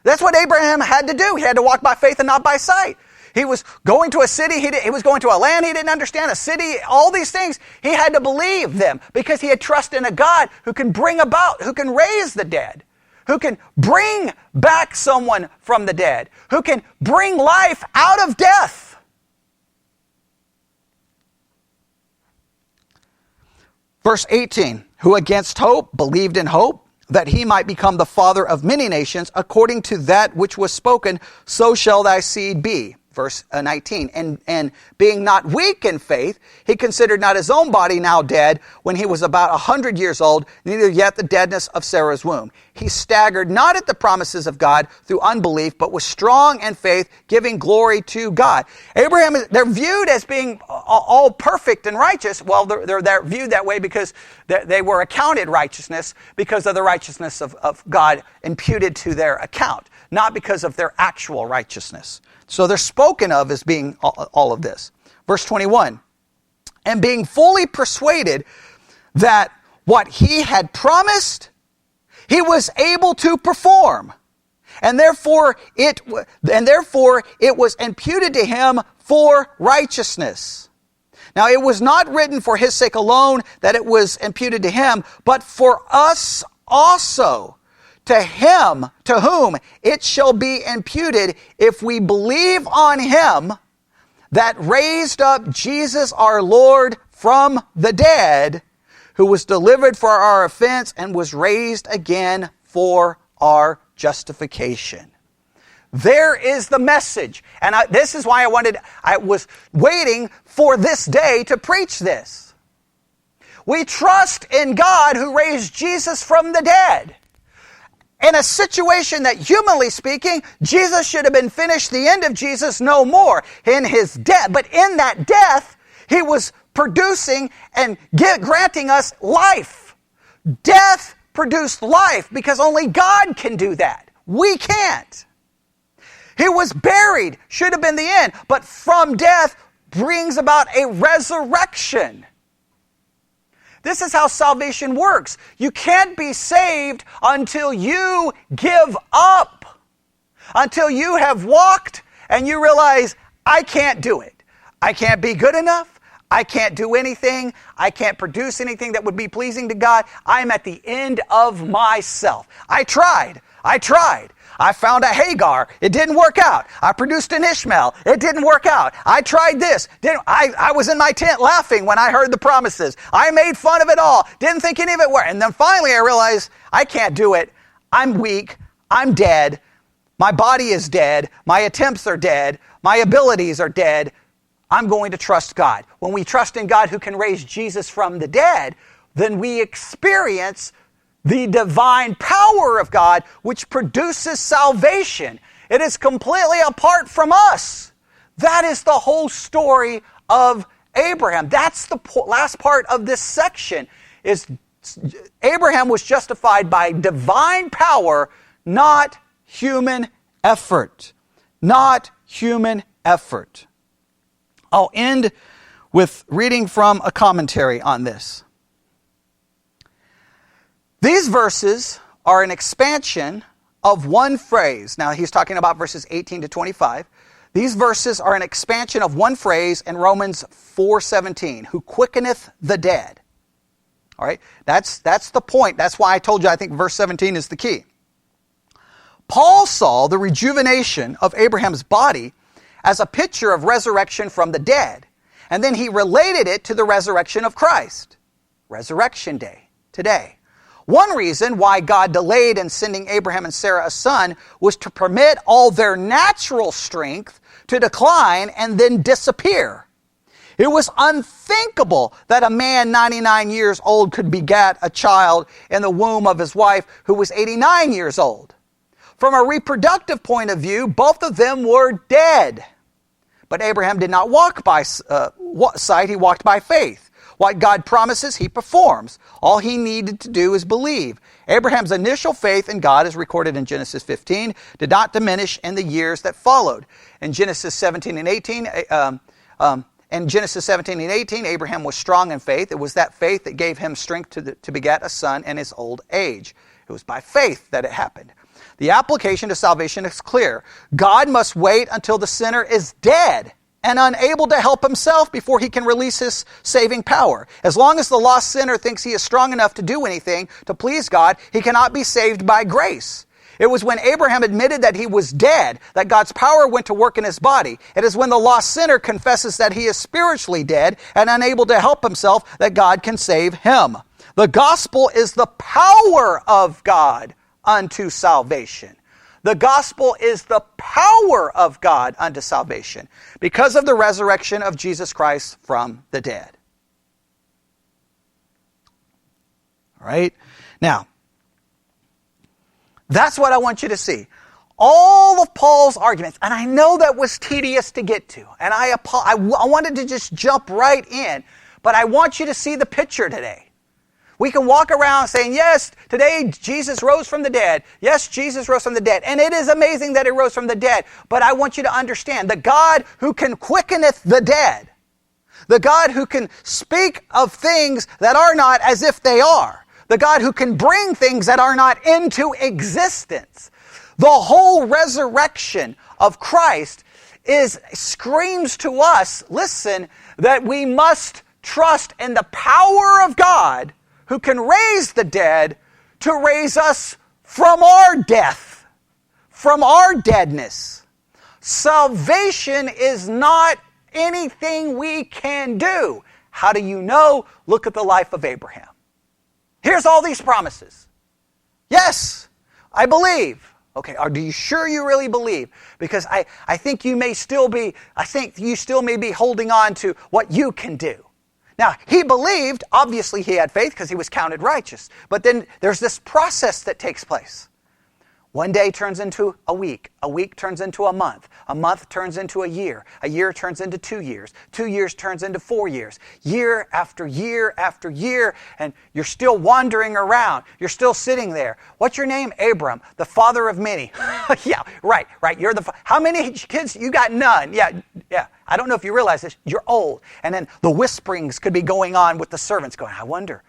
That's what Abraham had to do. He had to walk by faith and not by sight. He was going to a city, he was going to a land he didn't understand, a city, all these things. He had to believe them because he had trust in a God who can bring about, who can raise the dead, who can bring back someone from the dead, who can bring life out of death. Verse 18, who against hope believed in hope, that he might become the father of many nations, according to that which was spoken, so shall thy seed be. Verse 19, and being not weak in faith, he considered not his own body now dead when he was about 100 years old, neither yet the deadness of Sarah's womb. He staggered not at the promises of God through unbelief, but was strong in faith, giving glory to God. Abraham, they're viewed as being all perfect and righteous. Well, they're viewed that way because they were accounted righteousness because of the righteousness of God imputed to their account, not because of their actual righteousness. So they're spoken of as being all of this. Verse 21, and being fully persuaded that what he had promised, he was able to perform. And therefore it was imputed to him for righteousness. Now it was not written for his sake alone that it was imputed to him, but for us also. To him, to whom it shall be imputed if we believe on him that raised up Jesus our Lord from the dead, who was delivered for our offense and was raised again for our justification. There is the message. And this is why I was waiting for this day to preach this. We trust in God who raised Jesus from the dead. In a situation that, humanly speaking, Jesus should have been finished, the end of Jesus no more in his death. But in that death, he was producing and granting us life. Death produced life because only God can do that. We can't. He was buried, should have been the end, but from death brings about a resurrection. This is how salvation works. You can't be saved until you give up. Until you have walked and you realize, I can't do it. I can't be good enough. I can't do anything. I can't produce anything that would be pleasing to God. I'm at the end of myself. I tried. I found a Hagar. It didn't work out. I produced an Ishmael. It didn't work out. I tried this. I was in my tent laughing when I heard the promises. I made fun of it all. Didn't think any of it worked. And then finally I realized I can't do it. I'm weak. I'm dead. My body is dead. My attempts are dead. My abilities are dead. I'm going to trust God. When we trust in God who can raise Jesus from the dead, then we experience the divine power of God, which produces salvation. It is completely apart from us. That is the whole story of Abraham. That's the last part of this section. Is Abraham was justified by divine power, not human effort. Not human effort. I'll end with reading from a commentary on this. These verses are an expansion of one phrase. Now, he's talking about verses 18 to 25. These verses are an expansion of one phrase in Romans 4:17, who quickeneth the dead. All right? That's the point. That's why I told you I think verse 17 is the key. Paul saw the rejuvenation of Abraham's body as a picture of resurrection from the dead. And then he related it to the resurrection of Christ. Resurrection Day, today. One reason why God delayed in sending Abraham and Sarah a son was to permit all their natural strength to decline and then disappear. It was unthinkable that a man 99 years old could beget a child in the womb of his wife who was 89 years old. From a reproductive point of view, both of them were dead. But Abraham did not walk by sight, he walked by faith. What God promises, he performs. All he needed to do is believe. Abraham's initial faith in God, as recorded in Genesis 15, did not diminish in the years that followed. In Genesis 17 and 18, Abraham was strong in faith. It was that faith that gave him strength to beget a son in his old age. It was by faith that it happened. The application to salvation is clear. God must wait until the sinner is dead and unable to help himself before he can release his saving power. As long as the lost sinner thinks he is strong enough to do anything to please God, he cannot be saved by grace. It was when Abraham admitted that he was dead that God's power went to work in his body. It is when the lost sinner confesses that he is spiritually dead and unable to help himself that God can save him. The gospel is the power of God unto salvation. The gospel is the power of God unto salvation because of the resurrection of Jesus Christ from the dead. All right? Now, that's what I want you to see. All of Paul's arguments, and I know that was tedious to get to, and I wanted to just jump right in, but I want you to see the picture today. We can walk around saying, yes, today Jesus rose from the dead. Yes, Jesus rose from the dead. And it is amazing that he rose from the dead. But I want you to understand, the God who can quickeneth the dead, the God who can speak of things that are not as if they are, the God who can bring things that are not into existence. The whole resurrection of Christ screams to us, listen, that we must trust in the power of God who can raise the dead to raise us from our death, from our deadness. Salvation is not anything we can do. How do you know? Look at the life of Abraham. Here's all these promises. Yes, I believe. Okay, are you sure you really believe? Because I think you still may be holding on to what you can do. Now, he believed, obviously he had faith because he was counted righteous. But then there's this process that takes place. One day turns into a week turns into a month turns into a year turns into 2 years, 2 years turns into 4 years, year after year after year, and you're still wandering around, you're still sitting there. What's your name? Abram, the father of many. Yeah, right, you're how many kids? You got none. Yeah, I don't know if you realize this, you're old. And then the whisperings could be going on with the servants going, I wonder,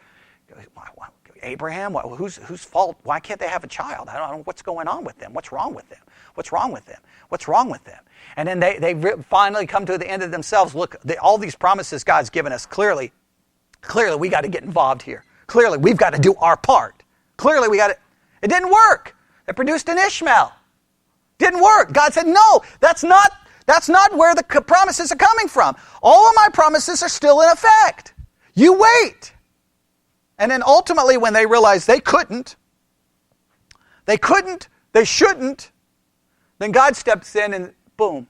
Abraham, whose fault? Why can't they have a child? I don't know what's going on with them. What's wrong with them? What's wrong with them? What's wrong with them? And then they finally come to the end of themselves. Look, all these promises God's given us, clearly we got to get involved here. Clearly, we've got to do our part. Clearly, it didn't work. They produced an Ishmael. Didn't work. God said, no, that's not where the promises are coming from. All of my promises are still in effect. You wait. And then ultimately when they realized they couldn't, they shouldn't, then God steps in and boom,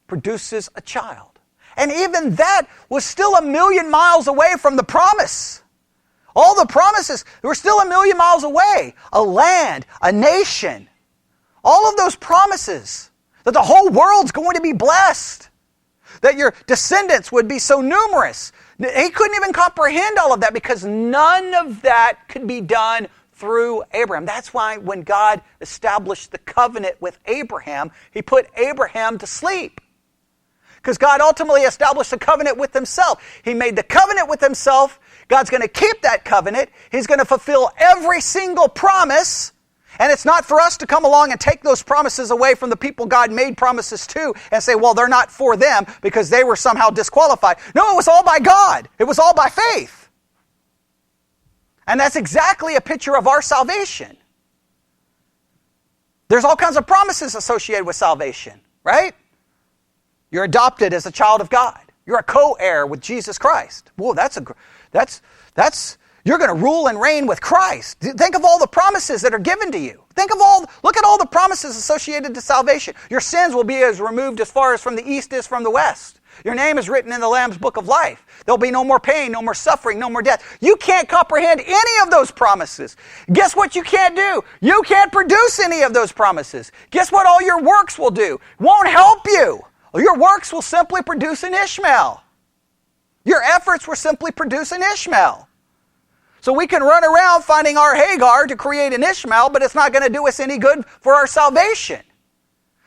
produces a child. And even that was still 1,000,000 miles away from the promise. All the promises were still 1,000,000 miles away. A land, a nation, all of those promises that the whole world's going to be blessed, that your descendants would be so numerous. He couldn't even comprehend all of that because none of that could be done through Abraham. That's why when God established the covenant with Abraham, he put Abraham to sleep. Because God ultimately established a covenant with himself. He made the covenant with himself. God's going to keep that covenant. He's going to fulfill every single promise. And it's not for us to come along and take those promises away from the people God made promises to and say, well, they're not for them because they were somehow disqualified. No, it was all by God. It was all by faith. And that's exactly a picture of our salvation. There's all kinds of promises associated with salvation, right? You're adopted as a child of God. You're a co-heir with Jesus Christ. Whoa, that's You're going to rule and reign with Christ. Think of all the promises that are given to you. Look at all the promises associated to salvation. Your sins will be as removed as far as from the east is from the west. Your name is written in the Lamb's book of life. There'll be no more pain, no more suffering, no more death. You can't comprehend any of those promises. Guess what you can't do? You can't produce any of those promises. Guess what all your works will do? Won't help you. Your works will simply produce an Ishmael. Your efforts will simply produce an Ishmael. So we can run around finding our Hagar to create an Ishmael, but it's not going to do us any good for our salvation.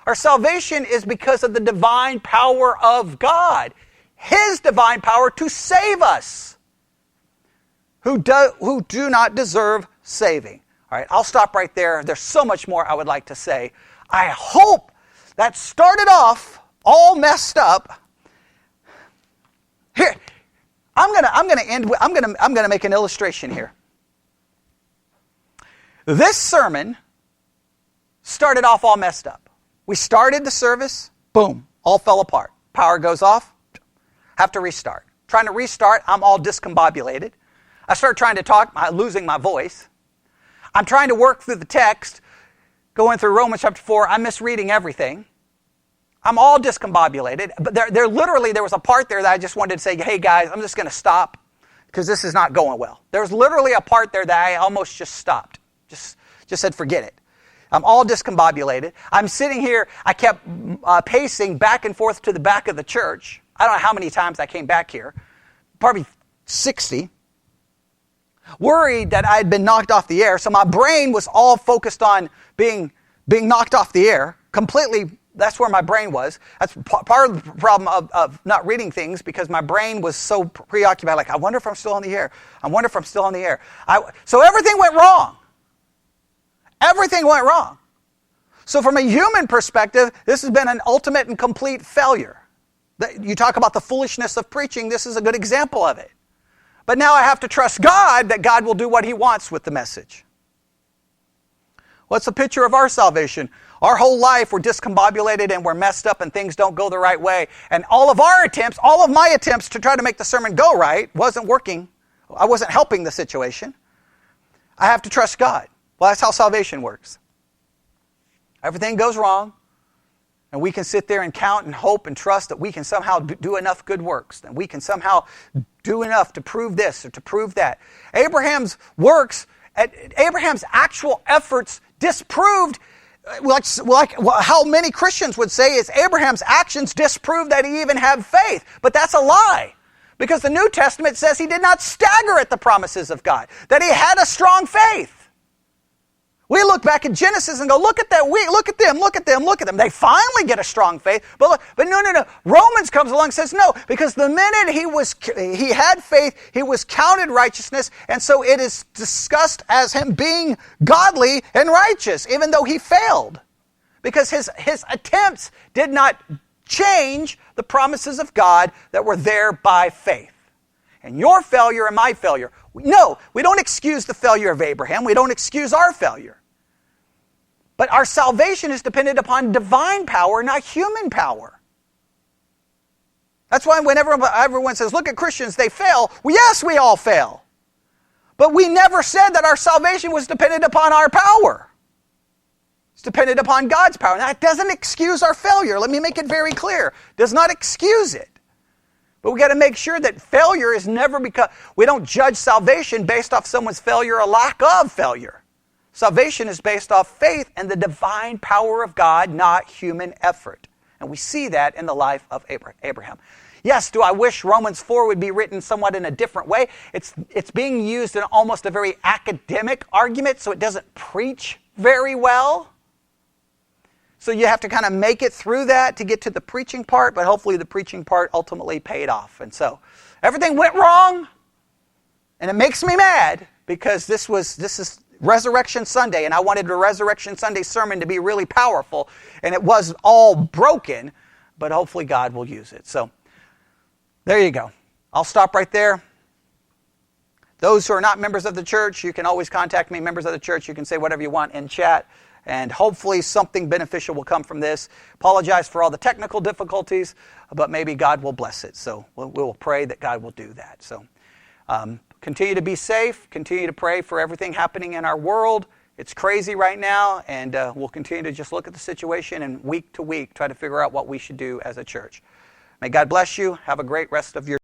Our salvation is because of the divine power of God. His divine power to save us who do not deserve saving. All right, I'll stop right there. There's so much more I would like to say. I hope that started off all messed up. Here, I'm gonna make an illustration here. This sermon started off all messed up. We started the service, boom, all fell apart. Power goes off, have to restart. Trying to restart, I'm all discombobulated. I start trying to talk, losing my voice. I'm trying to work through the text, going through Romans chapter 4, I'm misreading everything. I'm all discombobulated. But there was a part there that I just wanted to say, hey guys, I'm just going to stop because this is not going well. There's literally a part there that I almost just stopped. Just said, forget it. I'm all discombobulated. I'm sitting here. I kept pacing back and forth to the back of the church. I don't know how many times I came back here. Probably 60. Worried that I had been knocked off the air. So my brain was all focused on being knocked off the air. Completely, that's where my brain was. That's part of the problem of not reading things, because my brain was so preoccupied. Like, I wonder if I'm still on the air. I wonder if I'm still on the air. So everything went wrong. Everything went wrong. So from a human perspective, this has been an ultimate and complete failure. You talk about the foolishness of preaching, this is a good example of it. But now I have to trust God that God will do what He wants with the message. What's the picture of our salvation? Our whole life we're discombobulated and we're messed up and things don't go the right way. And all of my attempts to try to make the sermon go right wasn't working. I wasn't helping the situation. I have to trust God. Well, that's how salvation works. Everything goes wrong, and we can sit there and count and hope and trust that we can somehow do enough good works, that we can somehow do enough to prove this or to prove that. Abraham's actual efforts disproved, like how many Christians would say, is Abraham's actions disproved that he even had faith. But that's a lie. Because the New Testament says he did not stagger at the promises of God, that he had a strong faith. We look back at Genesis and go, look at that, look at them. They finally get a strong faith. But no. Romans comes along and says no, because the minute he had faith, he was counted righteousness, and so it is discussed as him being godly and righteous, even though he failed. Because his attempts did not change the promises of God that were there by faith. And your failure and my failure, no, we don't excuse the failure of Abraham. We don't excuse our failure. But our salvation is dependent upon divine power, not human power. That's why whenever everyone says, look at Christians, they fail. Well, yes, we all fail. But we never said that our salvation was dependent upon our power. It's dependent upon God's power. That doesn't excuse our failure. Let me make it very clear. It does not excuse it. But we got to make sure that failure is never because we don't judge salvation based off someone's failure or lack of failure. Salvation is based off faith and the divine power of God, not human effort. And we see that in the life of Abraham. Yes, do I wish Romans 4 would be written somewhat in a different way? It's being used in almost a very academic argument, so it doesn't preach very well. So you have to kind of make it through that to get to the preaching part, but hopefully the preaching part ultimately paid off. And so everything went wrong, and it makes me mad because this is Resurrection Sunday, and I wanted the Resurrection Sunday sermon to be really powerful, and it was all broken, but hopefully God will use it. So there you go. I'll stop right there. Those who are not members of the church, you can always contact me. Members of the church, you can say whatever you want in chat. And hopefully something beneficial will come from this. Apologize for all the technical difficulties, but maybe God will bless it. So we'll pray that God will do that. So continue to be safe, continue to pray for everything happening in our world. It's crazy right now, and we'll continue to just look at the situation and week to week try to figure out what we should do as a church. May God bless you. Have a great rest of your